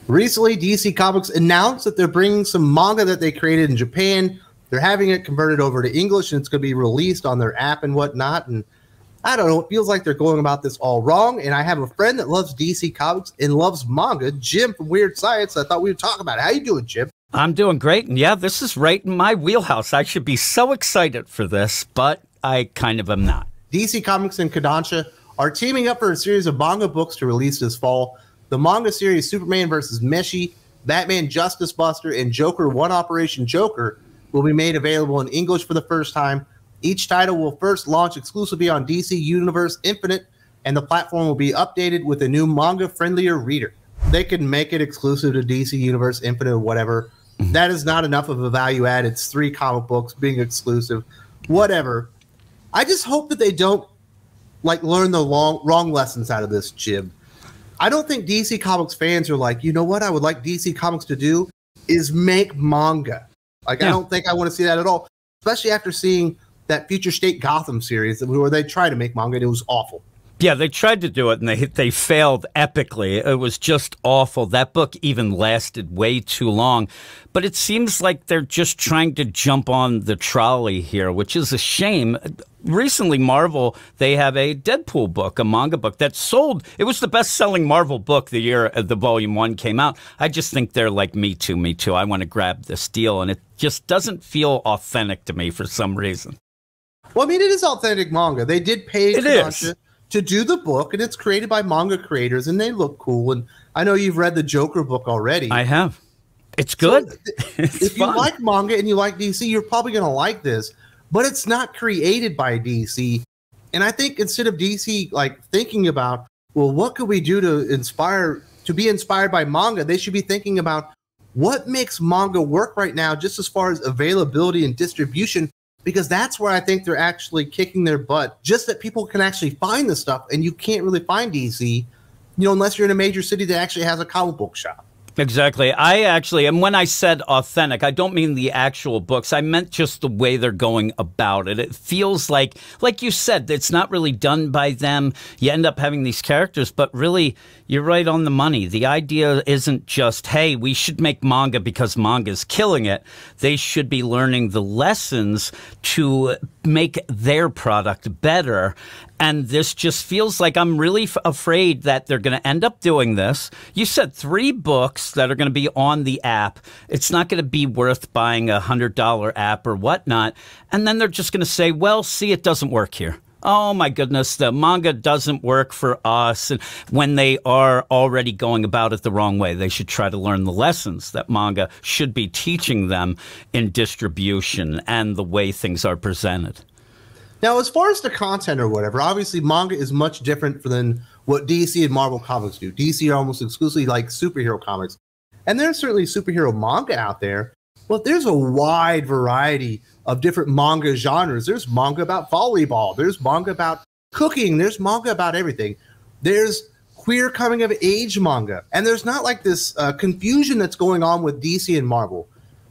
Recently, DC Comics announced that they're bringing some manga that they created in Japan. They're having it converted over to English, and it's going to be released on their app and whatnot. And I don't know, it feels like they're going about this all wrong. And I have a friend that loves DC Comics and loves manga, Jim from Weird Science. I thought we would talk about it. How you doing, Jim? I'm doing great. And yeah, this is right in my wheelhouse. I should be so excited for this, but I kind of am not. DC Comics and Kodansha are teaming up for a series of manga books to release this fall. The manga series Superman vs. Meshi, Batman Justice Buster, and Joker 1 Operation Joker will be made available in English for the first time. Each title will first launch exclusively on DC Universe Infinite, and the platform will be updated with a new manga-friendlier reader. They can make it exclusive to DC Universe Infinite or whatever. That is not enough of a value add. It's 3 comic books being exclusive, whatever. I just hope that they don't learn the wrong lessons out of this, Jim. I don't think DC Comics fans are like, you know what I would like DC Comics to do is make manga. I don't think I want to see that at all, especially after seeing that Future State Gotham series where they tried to make manga and it was awful. Yeah, they tried to do it and they failed epically. It was just awful. That book even lasted way too long. But it seems like they're just trying to jump on the trolley here, which is a shame. Recently, Marvel, they have a Deadpool book, a manga book that sold. It was the best-selling Marvel book the year the Volume 1 came out. I just think they're like, me too, me too. I want to grab this deal. And it just doesn't feel authentic to me for some reason. Well, I mean, it is authentic manga. They did pay Kodansha to do the book, and it's created by manga creators, and they look cool. And I know you've read the Joker book already. I have. It's good. So, if you like manga and you like DC, you're probably going to like this. But it's not created by DC. And I think instead of DC thinking about, well, what could we do to be inspired by manga, they should be thinking about what makes manga work right now, just as far as availability and distribution, because that's where I think they're actually kicking their butt. Just that people can actually find the stuff, and you can't really find DC, unless you're in a major city that actually has a comic book shop. Exactly. And when I said authentic, I don't mean the actual books. I meant just the way they're going about it. It feels like you said, it's not really done by them. You end up having these characters, but really, you're right on the money. The idea isn't just, hey, we should make manga because manga's killing it. They should be learning the lessons to make their product better. And this just feels like I'm really afraid that they're going to end up doing this. You said 3 books that are going to be on the app. It's not going to be worth buying a $100 app or whatnot. And then they're just going to say, well, see, it doesn't work here. Oh, my goodness, the manga doesn't work for us. And when they are already going about it the wrong way, they should try to learn the lessons that manga should be teaching them in distribution and the way things are presented. Now, as far as the content or whatever, obviously manga is much different than what DC and Marvel comics do. DC are almost exclusively like superhero comics. And there's certainly superhero manga out there, but there's a wide variety of different manga genres. There's manga about volleyball. There's manga about cooking. There's manga about everything. There's queer coming of age manga. And there's not like this confusion that's going on with DC and Marvel,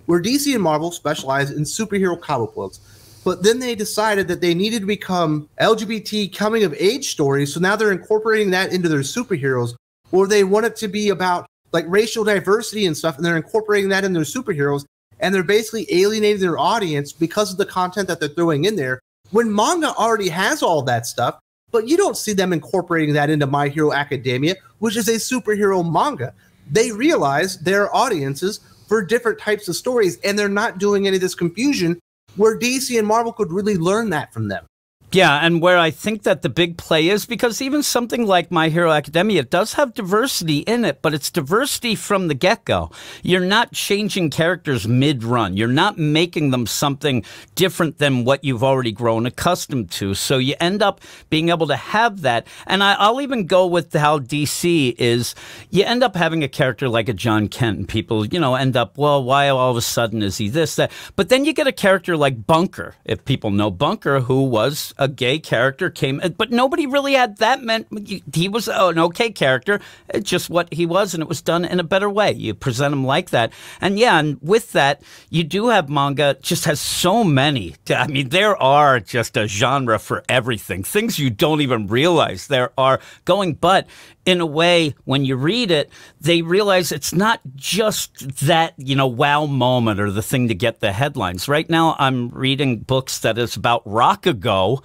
where DC and Marvel specialize in superhero comic books. But then they decided that they needed to become LGBT coming of age stories. So now they're incorporating that into their superheroes, or they want it to be about racial diversity and stuff. And they're incorporating that in their superheroes. And they're basically alienating their audience because of the content that they're throwing in there, when manga already has all that stuff. But you don't see them incorporating that into My Hero Academia, which is a superhero manga. They realize there are audiences for different types of stories, and they're not doing any of this confusion, where DC and Marvel could really learn that from them. Yeah, and where I think that the big play is, because even something like My Hero Academia does have diversity in it, but it's diversity from the get-go. You're not changing characters mid-run. You're not making them something different than what you've already grown accustomed to. So you end up being able to have that. And I'll even go with how DC is, you end up having a character like a John Kent, and people, end up, well, why all of a sudden is he this, that? But then you get a character like Bunker, if people know Bunker, who was a gay character, but nobody really had that meant he was an okay character, just what he was, and it was done in a better way. You present him like that. And yeah, and with that, you do have manga just has so many. I mean, there are just a genre for everything, things you don't even realize there are going, but in a way, when you read it, they realize it's not just that, wow moment or the thing to get the headlines. Right now, I'm reading books that is about Rakugo,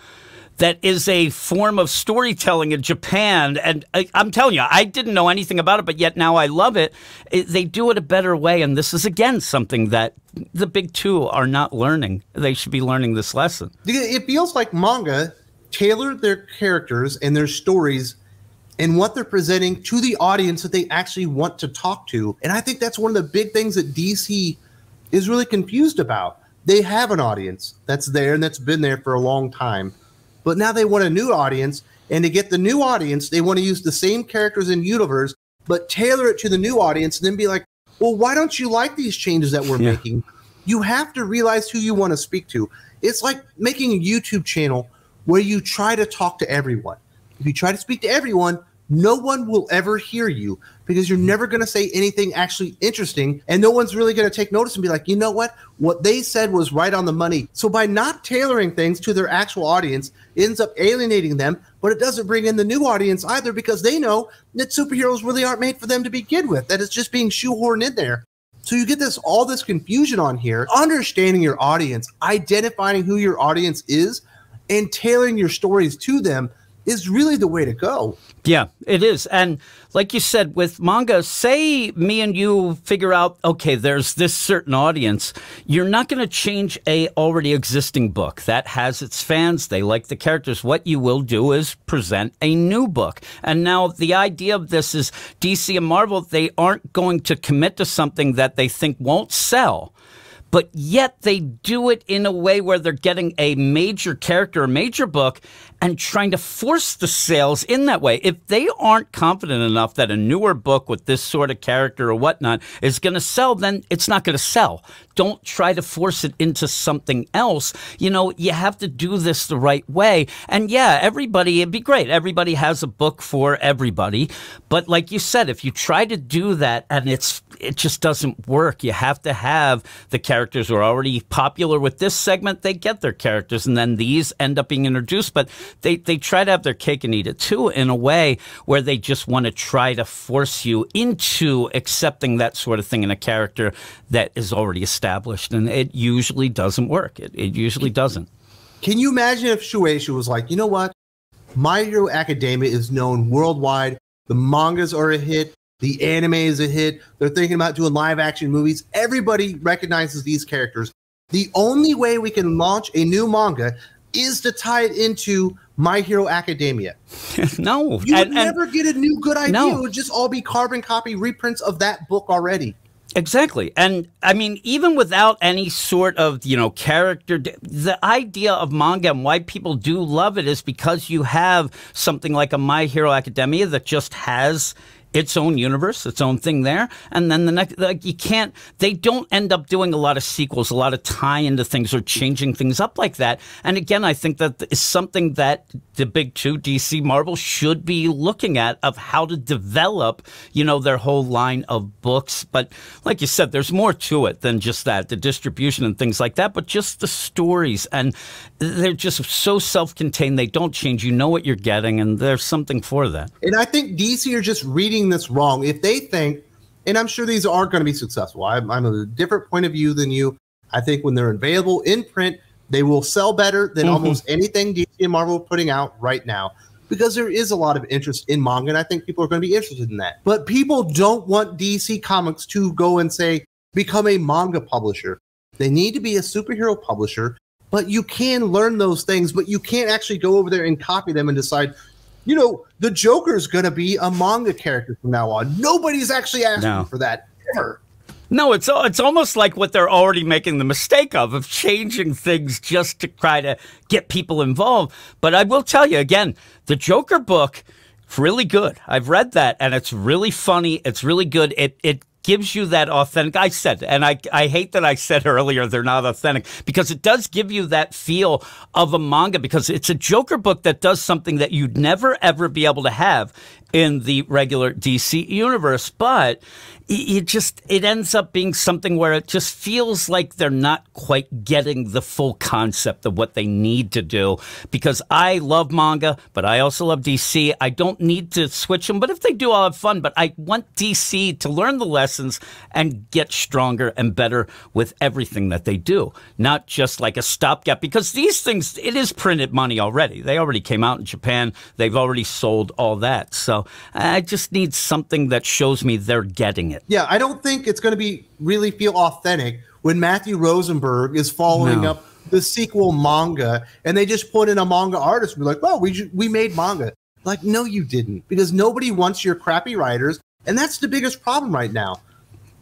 that is a form of storytelling in Japan. And I'm telling you, I didn't know anything about it, but yet now I love it. They do it a better way. And this is, again, something that the big two are not learning. They should be learning this lesson. It feels like manga tailored their characters and their stories and what they're presenting to the audience that they actually want to talk to. And I think that's one of the big things that DC is really confused about. They have an audience that's there and that's been there for a long time. But now they want a new audience, and to get the new audience, they want to use the same characters in universe, but tailor it to the new audience, and then be like, well, why don't you like these changes that we're making? You have to realize who you want to speak to. It's like making a YouTube channel where you try to talk to everyone. If you try to speak to everyone, no one will ever hear you because you're never going to say anything actually interesting, and no one's really going to take notice and be like, you know what they said was right on the money. So by not tailoring things to their actual audience, it ends up alienating them, but it doesn't bring in the new audience either because they know that superheroes really aren't made for them to begin with, that it's just being shoehorned in there. So you get all this confusion on here. Understanding your audience, identifying who your audience is, and tailoring your stories to them is really the way to go. Yeah, it is. And like you said, with manga, say me and you figure out, okay, there's this certain audience. You're not going to change a already existing book. That has its fans. They like the characters. What you will do is present a new book. And now the idea of this is DC and Marvel, they aren't going to commit to something that they think won't sell. But yet they do it in a way where they're getting a major character, a major book, and trying to force the sales in that way. If they aren't confident enough that a newer book with this sort of character or whatnot is going to sell, then it's not going to sell. Don't try to force it into something else. You have to do this the right way. And yeah, it'd be great. Everybody has a book for everybody. But like you said, if you try to do that and it just doesn't work, you have to have the characters who are already popular with this segment, they get their characters, and then these end up being introduced. But they try to have their cake and eat it too, in a way where they just want to try to force you into accepting that sort of thing in a character that is already established. And it usually doesn't work. It usually doesn't. Can you imagine if Shueisha was like, you know what? My Hero Academia is known worldwide. The mangas are a hit. The anime is a hit. They're thinking about doing live action movies. Everybody recognizes these characters. The only way we can launch a new manga is to tie it into My Hero Academia. No. You would never get a new good idea. No. It would just all be carbon copy reprints of that book already. Exactly. And I mean, even without any sort of, character, the idea of manga and why people do love it is because you have something like a My Hero Academia that just has its own universe, its own thing there. And then the next, they don't end up doing a lot of sequels, a lot of tie into things or changing things up like that. And again, I think that is something that the big two, DC, Marvel, should be looking at, of how to develop, their whole line of books. But like you said, there's more to it than just that, the distribution and things like that, but just the stories. And they're just so self-contained. They don't change. You know what you're getting, and there's something for that. And I think DC are just reading this wrong. If they think, and I'm sure these aren't going to be successful, I'm a different point of view than you. I think when they're available in print, they will sell better than almost anything DC and Marvel are putting out right now, because there is a lot of interest in manga, and I think people are going to be interested in that. But people don't want DC Comics to go and say, become a manga publisher. They need to be a superhero publisher, but you can learn those things, but you can't actually go over there and copy them and decide, the Joker's going to be a manga character from now on. Nobody's actually asking for that ever. No, it's almost like what they're already making the mistake of changing things just to try to get people involved. But I will tell you, again, the Joker book, really good. I've read that, and it's really funny. It's really good. It gives you that authentic. I said, and I hate that I said earlier they're not authentic, because it does give you that feel of a manga, because it's a Joker book that does something that you'd never ever be able to have in the regular DC universe, but it ends up being something where it just feels like they're not quite getting the full concept of what they need to do. Because I love manga, but I also love DC. I don't need to switch them, but if they do, I'll have fun. But I want DC to learn the lessons and get stronger and better with everything that they do, not just like a stopgap. Because these things, it is printed money already. They already came out in Japan. They've already sold all that. So I just need something that shows me they're getting it. Yeah, I don't think it's going to really feel authentic when Matthew Rosenberg is following up the sequel Manga, and they just put in a manga artist and be like, well, we made manga. Like, no, you didn't, because nobody wants your crappy writers, and that's the biggest problem right now.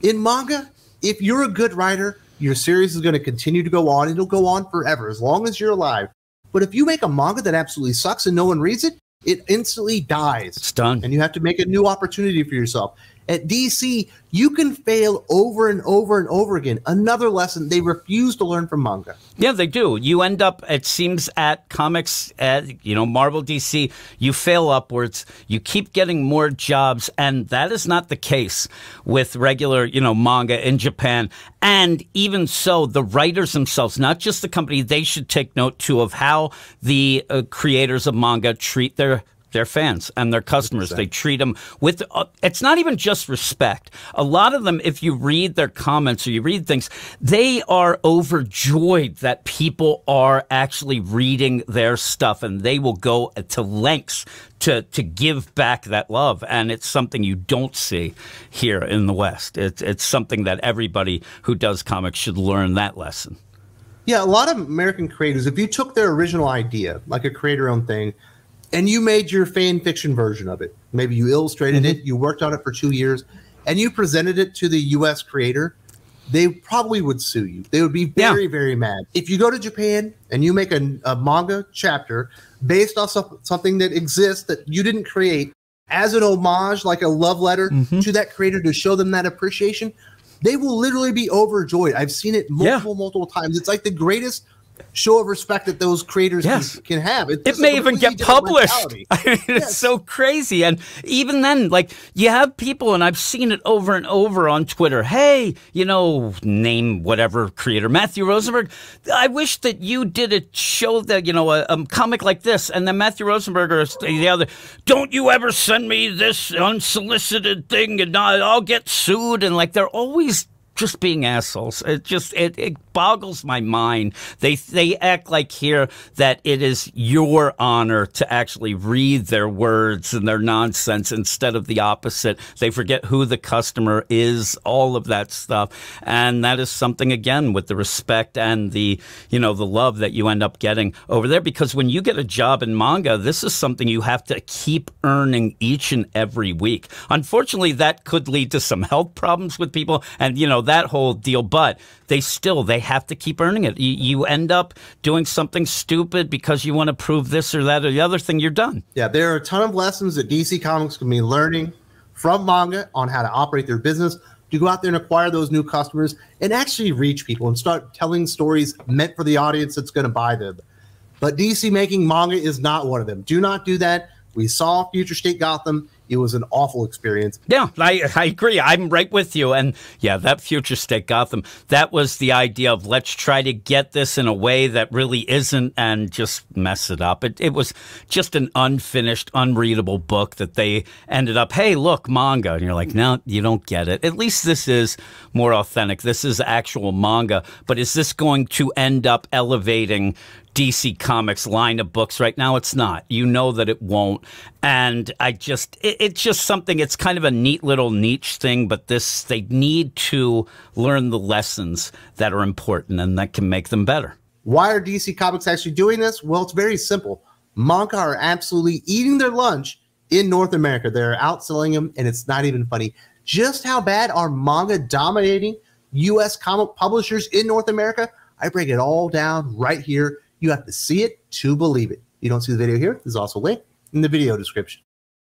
In manga, if you're a good writer, your series is going to continue to go on. It'll go on forever, as long as you're alive. But if you make a manga that absolutely sucks and no one reads it, it instantly dies. It's done. And you have to make a new opportunity for yourself. At DC, you can fail over and over and over again. Another lesson they refuse to learn from manga. Yeah, they do. You end up, it seems, at comics, at, Marvel, DC, you fail upwards. You keep getting more jobs, and that is not the case with regular, manga in Japan. And even so, the writers themselves, not just the company, they should take note, too, of how the creators of manga treat their fans and their customers. 100%. They treat them with, it's not even just respect. A lot of them, if you read their comments or you read things, they are overjoyed that people are actually reading their stuff, and they will go to lengths to give back that love. And it's something you don't see here in the West. It's something that everybody who does comics should learn that lesson. Yeah, a lot of American creators, if you took their original idea, like a creator-owned thing, and you made your fan fiction version of it, maybe you illustrated it, you worked on it for 2 years, and you presented it to the U.S. creator, they probably would sue you. They would be very, very mad. If you go to Japan and you make a manga chapter based off something that exists that you didn't create as an homage, like a love letter to that creator to show them that appreciation, they will literally be overjoyed. I've seen it multiple times. It's like the greatest show of respect that those creators can have. It may even get published. It's so crazy. And even then, like, you have people, and I've seen it over and over on Twitter, hey, name whatever creator, Matthew Rosenberg, I wish that you did a show that, a comic like this. And then Matthew Rosenberg or the other, don't you ever send me this unsolicited thing and I'll get sued. And like, they're always just being assholes. It boggles my mind. They act like here that it is your honor to actually read their words and their nonsense instead of the opposite. They forget who the customer is, all of that stuff. And that is something, again, with the respect and the love that you end up getting over there. Because when you get a job in manga, this is something you have to keep earning each and every week. Unfortunately, that could lead to some health problems with people and, that whole deal. But they have to keep earning it. You end up doing something stupid because you want to prove this or that or the other thing, you're done. Yeah, there are a ton of lessons that DC Comics can be learning from manga on how to operate their business, to go out there and acquire those new customers and actually reach people and start telling stories meant for the audience that's going to buy them. But DC making manga is not one of them. Do not do that. We saw Future State Gotham. It was an awful experience. Yeah, I agree. I'm right with you. And yeah, that Future State Gotham, that was the idea of let's try to get this in a way that really isn't and just mess it up. It was just an unfinished, unreadable book that they ended up, hey, look, manga. And you're like, no, you don't get it. At least this is more authentic. This is actual manga. But is this going to end up elevating DC Comics line of books? Right now, it's not. You know that it won't. And it's just something, it's kind of a neat little niche thing, but they need to learn the lessons that are important and that can make them better. Why are DC Comics actually doing this? Well, it's very simple. Manga are absolutely eating their lunch in North America. They're outselling them, and it's not even funny. Just how bad are manga dominating U.S. comic publishers in North America? I break it all down right here. You have to see it to believe it. You don't see the video here. There's also a link in the video description.